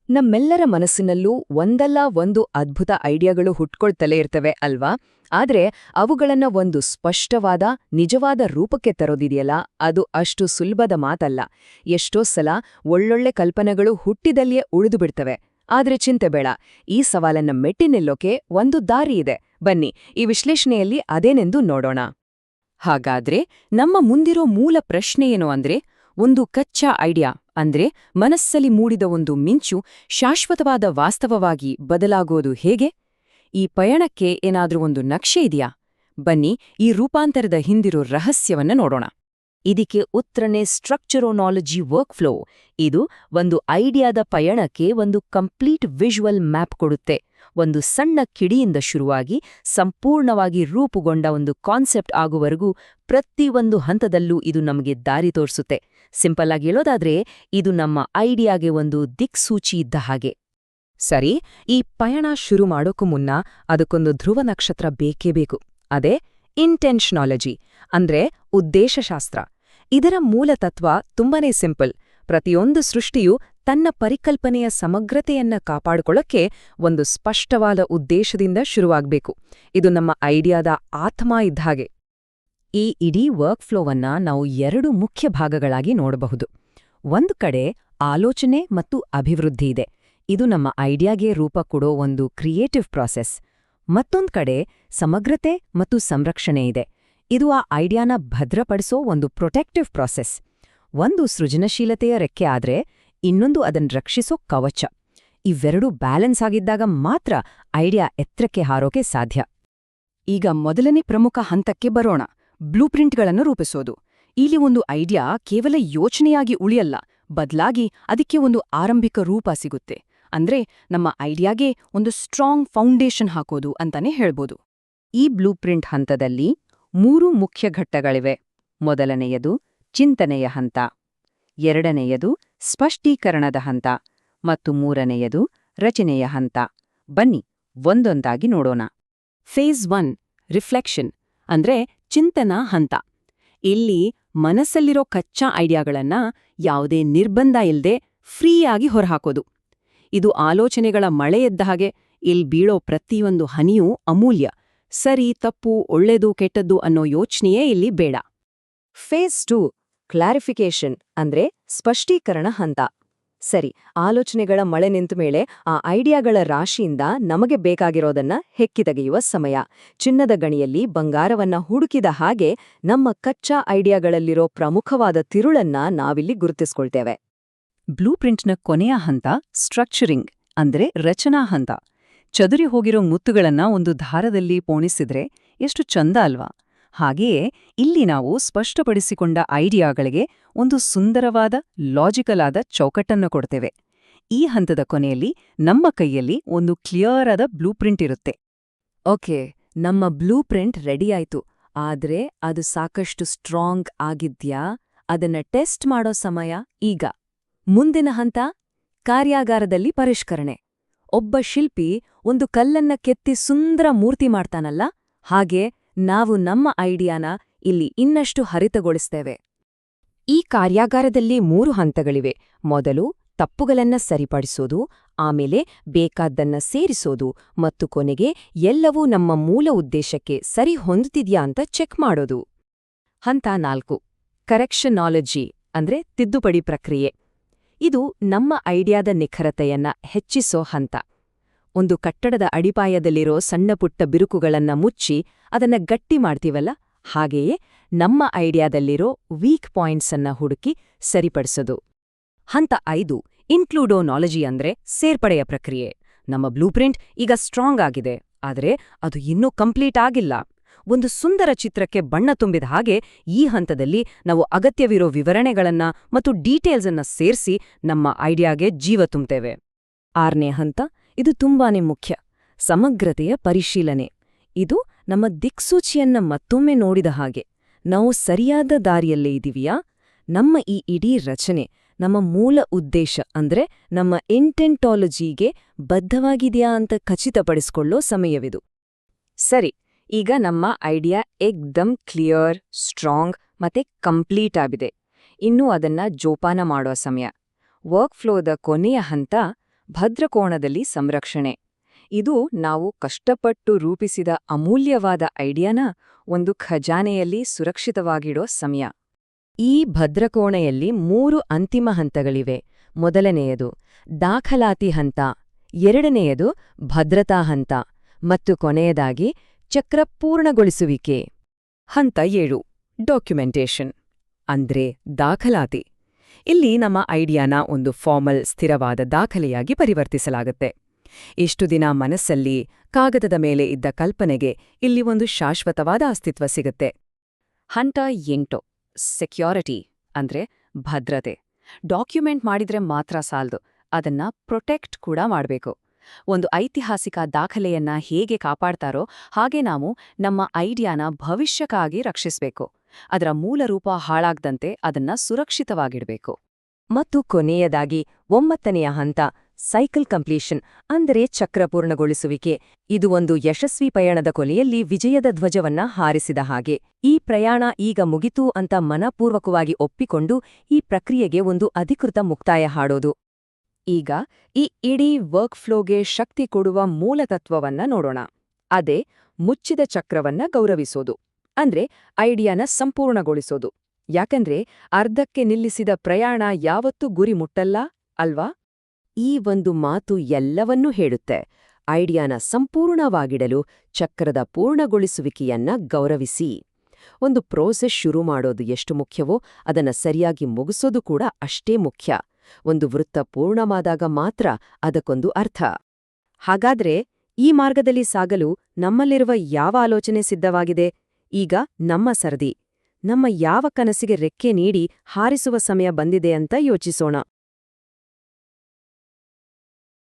ನಮ್ಮೆಲ್ಲರ ಮನಸ್ಸಿನಲ್ಲೂ ಒಂದಲ್ಲ ಒಂದು ಅದ್ಭುತ ಐಡಿಯಾಗಳು ಹುಟ್ಕೊಳ್ತಲೇ ಇರ್ತವೆ ಅಲ್ವಾ? ಆದ್ರೆ ಅವುಗಳನ್ನ ಒಂದು ಸ್ಪಷ್ಟವಾದ ನಿಜವಾದ ರೂಪಕ್ಕೆ ತರೋದಿದೆಯಲ್ಲ, ಅದು ಅಷ್ಟು ಸುಲಭದ ಮಾತಲ್ಲ. ಎಷ್ಟೋ ಸಲ ಒಳ್ಳೊಳ್ಳೆ ಕಲ್ಪನೆಗಳು ಹುಟ್ಟಿದಲ್ಲಿಯೇ ಉಳಿದುಬಿಡ್ತವೆ. ಆದ್ರೆ ಚಿಂತೆ ಬೇಡ, ಈ ಸವಾಲನ್ನ ಮೆಟ್ಟಿ ನಿಲ್ಲೋಕೆ ಒಂದು ದಾರಿ ಇದೆ. ಬನ್ನಿ, ಈ ವಿಶ್ಲೇಷಣೆಯಲ್ಲಿ ಅದೇನೆಂದು ನೋಡೋಣ. ಹಾಗಾದ್ರೆ ನಮ್ಮ ಮುಂದಿರೋ ಮೂಲ ಪ್ರಶ್ನೆ ಏನು ಅಂದ್ರೆ, ಒಂದು ಕಚ್ಚಾ ಐಡಿಯಾ ಅಂದ್ರೆ ಮನಸ್ಸಲ್ಲಿ ಮೂಡಿದ ಒಂದು ಮಿಂಚು ಶಾಶ್ವತವಾದ ವಾಸ್ತವವಾಗಿ ಬದಲಾಗೋದು ಹೇಗೆ? ಈ ಪಯಣಕ್ಕೆ ಏನಾದ್ರೂ ಒಂದು ನಕ್ಷೆ ಇದೆಯಾ? ಬನ್ನಿ, ಈ ರೂಪಾಂತರದ ಹಿಂದಿರೋ ರಹಸ್ಯವನ್ನ ನೋಡೋಣ. ಇದಕ್ಕೆ ಉತ್ತರನೇ ಸ್ಟ್ರಕ್ಚರೋನಾಲಜಿ ವರ್ಕ್ಫ್ಲೋ. ಇದು ಒಂದು ಐಡಿಯಾದ ಪಯಣಕ್ಕೆ ಒಂದು ಕಂಪ್ಲೀಟ್ ವಿಜುವಲ್ ಮ್ಯಾಪ್ ಕೊಡುತ್ತೆ. ಒಂದು ಸಣ್ಣ ಕಿಡಿಯಿಂದ ಶುರುವಾಗಿ ಸಂಪೂರ್ಣವಾಗಿ ರೂಪುಗೊಂಡ ಒಂದು ಕಾನ್ಸೆಪ್ಟ್ ಆಗುವವರೆಗೂ ಪ್ರತಿಯೊಂದು ಹಂತದಲ್ಲೂ ಇದು ನಮಗೆ ದಾರಿ ತೋರಿಸುತ್ತೆ. ಸಿಂಪಲ್ ಆಗಿ ಹೇಳೋದಾದ್ರೆ, ಇದು ನಮ್ಮ ಐಡಿಯಾಗೆ ಒಂದು ದಿಕ್ಸೂಚಿ ಇದ್ದ ಹಾಗೆ. ಸರಿ, ಈ ಪಯಣ ಶುರು ಮಾಡೋಕ್ಕೂ ಮುನ್ನ ಅದಕ್ಕೊಂದು ಧ್ರುವ ನಕ್ಷತ್ರ ಬೇಕೇ ಬೇಕು. ಅದೇ ಇಂಟೆನ್ಷನಾಲಜಿ, ಅಂದ್ರೆ ಉದ್ದೇಶಶಾಸ್ತ್ರ. ಇದರ ಮೂಲ ತತ್ವ ತುಂಬಾನೇ ಸಿಂಪಲ್. ಪ್ರತಿಯೊಂದು ಸೃಷ್ಟಿಯೂ ತನ್ನ ಪರಿಕಲ್ಪನೆಯ ಸಮಗ್ರತೆಯನ್ನ ಕಾಪಾಡಿಕೊಳ್ಳಕ್ಕೆ ಒಂದು ಸ್ಪಷ್ಟವಾದ ಉದ್ದೇಶದಿಂದ ಶುರುವಾಗಬೇಕು. ಇದು ನಮ್ಮ ಐಡಿಯಾದ ಆತ್ಮ ಇದ್ದ ಹಾಗೆ. ಈ ಇಡೀ ವರ್ಕ್ಫ್ಲೋವನ್ನ ನಾವು ಎರಡು ಮುಖ್ಯ ಭಾಗಗಳಾಗಿ ನೋಡಬಹುದು. ಒಂದು ಕಡೆ ಆಲೋಚನೆ ಮತ್ತು ಅಭಿವೃದ್ಧಿ ಇದೆ. ಇದು ನಮ್ಮ ಐಡಿಯಾಗೆ ರೂಪ ಕೊಡೋ ಒಂದು ಕ್ರಿಯೇಟಿವ್ ಪ್ರಾಸೆಸ್. ಮತ್ತೊಂದು ಕಡೆ ಸಮಗ್ರತೆ ಮತ್ತು ಸಂರಕ್ಷಣೆ ಇದೆ. ಇದು ಆ ಐಡಿಯಾನ ಭದ್ರಪಡಿಸೋ ಒಂದು ಪ್ರೊಟೆಕ್ಟಿವ್ ಪ್ರಾಸೆಸ್. ಒಂದು ಸೃಜನಶೀಲತೆಯ ರೆಕ್ಕೆ ಆದ್ರೆ ಇನ್ನೊಂದು ಅದನ್ನ ರಕ್ಷಿಸೋ ಕವಚ. ಇವೆರಡೂ ಬ್ಯಾಲೆನ್ಸ್ ಆಗಿದ್ದಾಗ ಮಾತ್ರ ಐಡಿಯಾ ಎತ್ತರಕ್ಕೆ ಹಾರೋಕೆ ಸಾಧ್ಯ. ಈಗ ಮೊದಲನೇ ಪ್ರಮುಖ ಹಂತಕ್ಕೆ ಬರೋಣ, ಬ್ಲೂಪ್ರಿಂಟ್ಗಳನ್ನು ರೂಪಿಸೋದು. ಇಲ್ಲಿ ಒಂದು ಐಡಿಯಾ ಕೇವಲ ಯೋಚನೆಯಾಗಿ ಉಳಿಯಲ್ಲ, ಬದಲಾಗಿ ಅದಕ್ಕೆ ಒಂದು ಆರಂಭಿಕ ರೂಪ ಸಿಗುತ್ತೆ. ಅಂದ್ರೆ ನಮ್ಮ ಐಡಿಯಾಗೆ ಒಂದು ಸ್ಟ್ರಾಂಗ್ ಫೌಂಡೇಶನ್ ಹಾಕೋದು ಅಂತಾನೆ ಹೇಳ್ಬೋದು. ಈ ಬ್ಲೂಪ್ರಿಂಟ್ ಹಂತದಲ್ಲಿ 3 ಮುಖ್ಯ ಘಟ್ಟಗಳಿವೆ. ಮೊದಲನೆಯದು ಚಿಂತನೆಯ ಹಂತ, ಎರಡನೆಯದು ಸ್ಪಷ್ಟೀಕರಣದ ಹಂತ ಮತ್ತು ಮೂರನೆಯದು ರಚನೆಯ ಹಂತ. ಬನ್ನಿ, ಒಂದೊಂದಾಗಿ ನೋಡೋಣ. ಫೇಸ್ 1 ರಿಫ್ಲೆಕ್ಷನ್ ಅಂದ್ರೆ ಚಿಂತನಾ ಹಂತ. ಇಲ್ಲಿ ಮನಸ್ಸಲ್ಲಿರೋ ಕಚ್ಚಾ ಐಡಿಯಾಗಳನ್ನ ಯಾವುದೇ ನಿರ್ಬಂಧ ಇಲ್ಲದೆ ಫ್ರೀಯಾಗಿ ಹೊರಹಾಕೋದು. ಇದು ಆಲೋಚನೆಗಳ ಮಳೆಯೆದ್ದ ಹಾಗೆ. ಇಲ್ಲಿ ಬೀಳೋ ಪ್ರತಿಯೊಂದು ಹನಿಯೂ ಅಮೂಲ್ಯ. ಸರಿ ತಪ್ಪು ಒಳ್ಳೆದು ಕೆಟ್ಟದ್ದು ಅನ್ನೋ ಯೋಚನೆಯೇ ಇಲ್ಲಿ ಬೇಡ. ಫೇಸ್ 2 ಕ್ಲಾರಿಫಿಕೇಶನ್ ಅಂದ್ರೆ ಸ್ಪಷ್ಟೀಕರಣ ಹಂತ. ಸರಿ, ಆಲೋಚನೆಗಳ ಮಳೆ ನಿಂತ ಮೇಲೆ ಆ ಐಡಿಯಾಗಳ ರಾಶಿಯಿಂದ ನಮಗೆ ಬೇಕಾಗಿರೋದನ್ನ ಹೆಕ್ಕಿ ತೆಗೆಯುವ ಸಮಯ. ಚಿನ್ನದ ಗಣಿಯಲ್ಲಿ ಬಂಗಾರವನ್ನ ಹುಡುಕಿದ ಹಾಗೆ ನಮ್ಮ ಕಚ್ಚಾ ಐಡಿಯಾಗಳಲ್ಲಿರೋ ಪ್ರಮುಖವಾದ ತಿರುಳನ್ನ ನಾವಿಲ್ಲಿ ಗುರುತಿಸ್ಕೊಳ್ತೇವೆ. ಬ್ಲೂಪ್ರಿಂಟ್ನ ಕೊನೆಯ ಹಂತ ಸ್ಟ್ರಕ್ಚರಿಂಗ್ ಅಂದ್ರೆ ರಚನಾ ಹಂತ. ಚದುರಿ ಹೋಗಿರೋ ಮುತ್ತುಗಳನ್ನ ಒಂದು ದಾರದಲ್ಲಿ ಪೋಣಿಸಿದ್ರೆ ಎಷ್ಟು ಚಂದ ಅಲ್ವಾ? ಹಾಗೆಯೇ ಇಲ್ಲಿ ನಾವು ಸ್ಪಷ್ಟಪಡಿಸಿಕೊಂಡ ಐಡಿಯಾಗಳಿಗೆ ಒಂದು ಸುಂದರವಾದ ಲಾಜಿಕಲ್ ಆದ ಚೌಕಟ್ಟನ್ನು ಕೊಡ್ತೇವೆ. ಈ ಹಂತದ ಕೊನೆಯಲ್ಲಿ ನಮ್ಮ ಕೈಯಲ್ಲಿ ಒಂದು ಕ್ಲಿಯರ್ ಆದ ಬ್ಲೂಪ್ರಿಂಟ್ ಇರುತ್ತೆ. ಓಕೆ, ನಮ್ಮ ಬ್ಲೂಪ್ರಿಂಟ್ ರೆಡಿ ಆಯ್ತು. ಆದ್ರೆ ಅದು ಸಾಕಷ್ಟು ಸ್ಟ್ರಾಂಗ್ ಆಗಿದ್ಯಾ? ಅದನ್ನ ಟೆಸ್ಟ್ ಮಾಡೋ ಸಮಯ ಈಗ. ಮುಂದಿನ ಹಂತ ಕಾರ್ಯಾಗಾರದಲ್ಲಿ ಪರಿಷ್ಕರಣೆ. ಒಬ್ಬ ಶಿಲ್ಪಿ ಒಂದು ಕಲ್ಲನ್ನ ಕೆತ್ತಿ ಸುಂದರ ಮೂರ್ತಿ ಮಾಡ್ತಾನಲ್ಲ, ಹಾಗೆ ನಾವು ನಮ್ಮ ಐಡಿಯಾನ ಇಲ್ಲಿ ಇನ್ನಷ್ಟು ಹರಿತಗೊಳಿಸ್ತೇವೆ. ಈ ಕಾರ್ಯಾಗಾರದಲ್ಲಿ 3 ಹಂತಗಳಿವೆ. ಮೊದಲು ತಪ್ಪುಗಳನ್ನ ಸರಿಪಡಿಸೋದು, ಆಮೇಲೆ ಬೇಕಾದ್ದನ್ನ ಸೇರಿಸೋದು ಮತ್ತು ಕೊನೆಗೆ ಎಲ್ಲವೂ ನಮ್ಮ ಮೂಲ ಉದ್ದೇಶಕ್ಕೆ ಸರಿ ಹೊಂದುತ್ತಿದ್ಯಾ ಅಂತ ಚೆಕ್ ಮಾಡೋದು. ಹಂತ 4 ಕರೆಕ್ಷನಾಲಜಿ ಅಂದ್ರೆ ತಿದ್ದುಪಡಿ ಪ್ರಕ್ರಿಯೆ. ಇದು ನಮ್ಮ ಐಡಿಯಾದ ನಿಖರತೆಯನ್ನ ಹೆಚ್ಚಿಸೋ ಹಂತ. ಒಂದು ಕಟ್ಟಡದ ಅಡಿಪಾಯದಲ್ಲಿರೋ ಸಣ್ಣಪುಟ್ಟ ಬಿರುಕುಗಳನ್ನ ಮುಚ್ಚಿ ಅದನ್ನ ಗಟ್ಟಿ ಮಾಡ್ತೀವಲ್ಲ, ಹಾಗೆಯೇ ನಮ್ಮ ಐಡಿಯಾದಲ್ಲಿರೋ ವೀಕ್ ಪಾಯಿಂಟ್ಸ್ ಅನ್ನ ಹುಡುಕಿ ಸರಿಪಡಿಸೋದು. ಹಂತ 5 ಇನ್ಕ್ಲೂಡೋನಾಲಜಿ ಅಂದ್ರೆ ಸೇರ್ಪಡೆಯ ಪ್ರಕ್ರಿಯೆ. ನಮ್ಮ ಬ್ಲೂಪ್ರಿಂಟ್ ಈಗ ಸ್ಟ್ರಾಂಗ್ ಆಗಿದೆ, ಆದರೆ ಅದು ಇನ್ನೂ ಕಂಪ್ಲೀಟ್ ಆಗಿಲ್ಲ. ಒಂದು ಸುಂದರ ಚಿತ್ರಕ್ಕೆ ಬಣ್ಣ ತುಂಬಿದ ಹಾಗೆ ಈ ಹಂತದಲ್ಲಿ ನಾವು ಅಗತ್ಯವಿರೋ ವಿವರಣೆಗಳನ್ನ ಮತ್ತು ಡೀಟೇಲ್ಸನ್ನ ಸೇರಿಸಿ ನಮ್ಮ ಐಡಿಯಾಗೆ ಜೀವ ತುಂಬ್ತೇವೆ. 6ನೇ ಹಂತ, ಇದು ತುಂಬಾನೇ ಮುಖ್ಯ, ಸಮಗ್ರತೆಯ ಪರಿಶೀಲನೆ. ಇದು ನಮ್ಮ ದಿಕ್ಸೂಚಿಯನ್ನ ಮತ್ತೊಮ್ಮೆ ನೋಡಿದ ಹಾಗೆ. ನಾವು ಸರಿಯಾದ ದಾರಿಯಲ್ಲೇ ಇದೀವಿಯಾ? ನಮ್ಮ ಈ ಇಡೀ ರಚನೆ ನಮ್ಮ ಮೂಲ ಉದ್ದೇಶ ಅಂದ್ರೆ ನಮ್ಮ ಇಂಟೆಂಟಾಲಜಿಗೆ ಬದ್ಧವಾಗಿದೆಯಾ ಅಂತ ಖಚಿತಪಡಿಸಿಕೊಳ್ಳೋ ಸಮಯವಿದು. ಸರಿ, ಈಗ ನಮ್ಮ ಐಡಿಯಾ ಏಕ್ದಮ್ ಕ್ಲಿಯರ್, ಸ್ಟ್ರಾಂಗ್ ಮತ್ತೆ ಕಂಪ್ಲೀಟ್ ಆಗಿದೆ. ಇನ್ನು ಅದನ್ನ ಜೋಪಾನ ಮಾಡೋ ಸಮಯ. ವರ್ಕ್ಫ್ಲೋದ ಕೊನೆಯ ಹಂತ ಭದ್ರಕೋಣದಲ್ಲಿ ಸಂರಕ್ಷಣೆ. ಇದು ನಾವು ಕಷ್ಟಪಟ್ಟು ರೂಪಿಸಿದ ಅಮೂಲ್ಯವಾದ ಐಡಿಯಾನ ಒಂದು ಖಜಾನೆಯಲ್ಲಿ ಸುರಕ್ಷಿತವಾಗಿಡೋ ಸಮಯ. ಈ ಭದ್ರಕೋಣೆಯಲ್ಲಿ 3 ಅಂತಿಮ ಹಂತಗಳಿವೆ. ಮೊದಲನೆಯದು ದಾಖಲಾತಿ ಹಂತ, ಎರಡನೆಯದು ಭದ್ರತಾ ಹಂತ ಮತ್ತು ಕೊನೆಯದಾಗಿ ಚಕ್ರ ಪೂರ್ಣಗೊಳಿಸುವಿಕೆ. ಹಂತ 7 ಡಾಕ್ಯುಮೆಂಟೇಷನ್ ಅಂದ್ರೆ ದಾಖಲಾತಿ. ಇಲ್ಲಿ ನಮ್ಮ ಐಡಿಯಾನ ಒಂದು ಫಾರ್ಮಲ್ ಸ್ಥಿರವಾದ ದಾಖಲೆಯಾಗಿ ಪರಿವರ್ತಿಸಲಾಗುತ್ತೆ. ಇಷ್ಟು ದಿನ ಮನಸ್ಸಲ್ಲಿ ಕಾಗದದ ಮೇಲೆ ಇದ್ದ ಕಲ್ಪನೆಗೆ ಇಲ್ಲಿ ಒಂದು ಶಾಶ್ವತವಾದ ಅಸ್ತಿತ್ವ ಸಿಗುತ್ತೆ. ಹಂತ 8 ಸೆಕ್ಯೂರಿಟಿ ಅಂದ್ರೆ ಭದ್ರತೆ. ಡಾಕ್ಯುಮೆಂಟ್ ಮಾಡಿದ್ರೆ ಮಾತ್ರ ಸಾಲ್ದು, ಅದನ್ನ ಪ್ರೊಟೆಕ್ಟ್ ಕೂಡ ಮಾಡಬೇಕು. ಒಂದು ಐತಿಹಾಸಿಕ ದಾಖಲೆಯನ್ನ ಹೇಗೆ ಕಾಪಾಡ್ತಾರೋ ಹಾಗೆ ನಾವು ನಮ್ಮ ಐಡಿಯಾನ ಭವಿಷ್ಯಕ್ಕಾಗಿ ರಕ್ಷಿಸಬೇಕು. ಅದರ ಮೂಲ ರೂಪ ಹಾಳಾಗದಂತೆ ಅದನ್ನ ಸುರಕ್ಷಿತವಾಗಿಡಬೇಕು. ಮತ್ತು ಕೊನೆಯದಾಗಿ 9ನೆಯ ಹಂತ ಸೈಕಲ್ ಕಂಪ್ಲೀಷನ್ ಅಂದರೆ ಚಕ್ರ ಪೂರ್ಣಗೊಳಿಸುವಿಕೆ. ಇದು ಒಂದು ಯಶಸ್ವಿ ಪಯಣದ ಕೊನೆಯಲ್ಲಿ ವಿಜಯದ ಧ್ವಜವನ್ನ ಹಾರಿಸಿದ ಹಾಗೆ. ಈ ಪ್ರಯಾಣ ಈಗ ಮುಗಿತು ಅಂತ ಮನಪೂರ್ವಕವಾಗಿ ಒಪ್ಪಿಕೊಂಡು ಈ ಪ್ರಕ್ರಿಯೆಗೆ ಒಂದು ಅಧಿಕೃತ ಮುಕ್ತಾಯ ಹಾಡೋದು. ಈಗ ಈ ಇಡೀ ವರ್ಕ್ಫ್ಲೋಗೆ ಶಕ್ತಿ ಕೊಡುವ ಮೂಲತತ್ವವನ್ನ ನೋಡೋಣ. ಅದೇ ಮುಚ್ಚಿದ ಚಕ್ರವನ್ನ ಗೌರವಿಸೋದು. ಅಂದ್ರೆ ಐಡಿಯಾನ ಸಂಪೂರ್ಣಗೊಳಿಸೋದು. ಯಾಕಂದ್ರೆ ಅರ್ಧಕ್ಕೆ ನಿಲ್ಲಿಸಿದ ಪ್ರಯಾಣ ಯಾವತ್ತೂ ಗುರಿ ಮುಟ್ಟಲ್ಲ ಅಲ್ವಾ? ಈ ಒಂದು ಮಾತು ಎಲ್ಲವನ್ನೂ ಹೇಳುತ್ತೆ. ಐಡಿಯಾನ ಸಂಪೂರ್ಣವಾಗಿಡಲು ಚಕ್ರದ ಪೂರ್ಣಗೊಳಿಸುವಿಕೆಯನ್ನ ಗೌರವಿಸಿ. ಒಂದು ಪ್ರೋಸೆಸ್ ಶುರು ಮಾಡೋದು ಎಷ್ಟು ಮುಖ್ಯವೋ ಅದನ್ನ ಸರಿಯಾಗಿ ಮುಗಿಸೋದು ಕೂಡ ಅಷ್ಟೇ ಮುಖ್ಯ. ಒಂದು ವೃತ್ತ ಪೂರ್ಣವಾದಾಗ ಮಾತ್ರ ಅದಕ್ಕೊಂದು ಅರ್ಥ. ಹಾಗಾದ್ರೆ ಈ ಮಾರ್ಗದಲ್ಲಿ ಸಾಗಲು ನಮ್ಮಲ್ಲಿರುವ ಯಾವ ಆಲೋಚನೆ ಸಿದ್ಧವಾಗಿದೆ? ಈಗ ನಮ್ಮ ಸರದಿ. ನಮ್ಮ ಯಾವ ಕನಸಿಗೆ ರೆಕ್ಕೆ ನೀಡಿ ಹಾರಿಸುವ ಸಮಯ ಬಂದಿದೆ ಅಂತ ಯೋಚಿಸೋಣ.